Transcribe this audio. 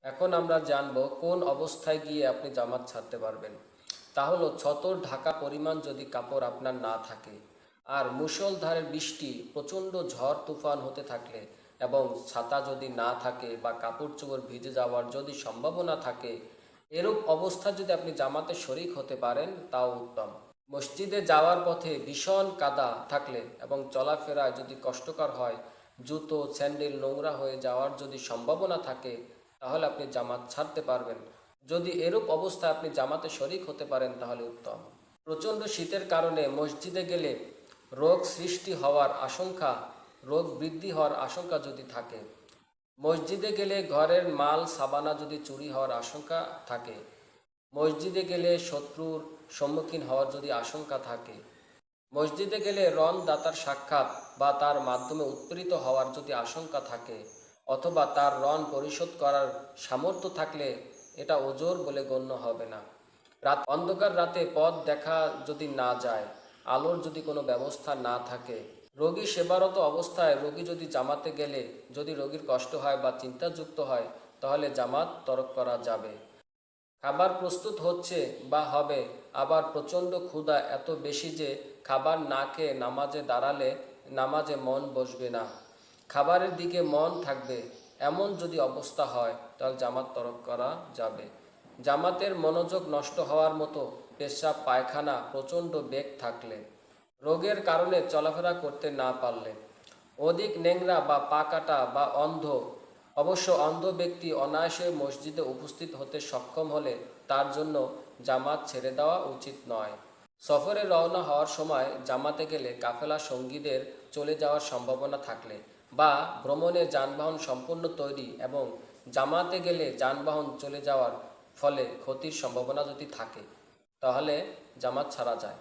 এখন আমরা জানব কোন অবস্থায় গিয়ে আপনি জামাত ছাড়তে পারবেন। তা হলো ছতর ঢাকা পরিমাণ যদি কাপড় আপনার না থাকে, আর মুষলধারে বৃষ্টি প্রচণ্ড ঝড় তুফান হতে থাকলে এবং ছাতা যদি না থাকে বা কাপড় চোপড় ভিজে যাওয়ার যদি সম্ভাবনা থাকে, এরূপ অবস্থা যদি আপনি জামাতে শরিক হতে পারেন তাও উত্তম। মসজিদে যাওয়ার পথে ভীষণ কাদা থাকলে এবং চলাফেরায় যদি কষ্টকর হয়, জুতো স্যান্ডেল নোংরা হয়ে যাওয়ার যদি সম্ভাবনা থাকে, তাহলে আপনি জামাত ছাড়তে পারবেন। যদি এরূপ অবস্থায় আপনি জামাতে শরিক হতে পারেন তাহলে উত্তম। প্রচণ্ড শীতের কারণে মসজিদে গেলে রোগ সৃষ্টি হওয়ার আশঙ্কা, রোগ বৃদ্ধি হওয়ার আশঙ্কা যদি থাকে, মসজিদে গেলে ঘরের মাল সাবানা যদি চুরি হওয়ার আশঙ্কা থাকে, মসজিদে গেলে শত্রুর সম্মুখীন হওয়ার যদি আশঙ্কা থাকে, মসজিদে গেলে দাতার সাক্ষাৎ বা তার মাধ্যমে উৎপীড়িত হওয়ার যদি আশঙ্কা থাকে, অথবা তার পরিশোধ করার সামর্থ্য থাকলে এটা ওজর বলে গণ্য হবে না। অন্ধকার রাতে পথ দেখা যদি না যায়, আলোর যদি কোনো ব্যবস্থা না থাকে, রোগী সেবারত অবস্থায় রোগী যদি জামাতে গেলে যদি রোগীর কষ্ট হয় বা চিন্তাযুক্ত হয়, তাহলে জামাত তরক করা যাবে। খাবার প্রস্তুত হচ্ছে বা হবে, আবার প্রচণ্ড ক্ষুধা এত বেশি যে খাবার না খেয়ে নামাজে দাঁড়ালে নামাজে মন বসবে না, খাবারের দিকে মন থাকবে, এমন যদি অবস্থা হয় তাহলে জামাত তরক করা যাবে। জামাতের মনোযোগ নষ্ট হওয়ার মতো পেশাব পায়খানা প্রচণ্ড বেগ থাকলে, রোগের কারণে চলাফেরা করতে না পারলে, অধিক ন্যাংরা বা পা কাটা বা অন্ধ, অবশ্য অন্ধ ব্যক্তি অনায়াসে মসজিদে উপস্থিত হতে সক্ষম হলে তার জন্য জামাত ছেড়ে দেওয়া উচিত নয়। সফরে রওনা হওয়ার সময় জামাতে গেলে কাফেলা সঙ্গীদের চলে যাওয়ার সম্ভাবনা থাকলে, বা ভ্রমণে যানবাহন সম্পূর্ণ তৈরি এবং জামাতে গেলে যানবাহন চলে যাওয়ার ফলে ক্ষতির সম্ভাবনা যদি থাকে, তাহলে জামাত ছাড়া যায়।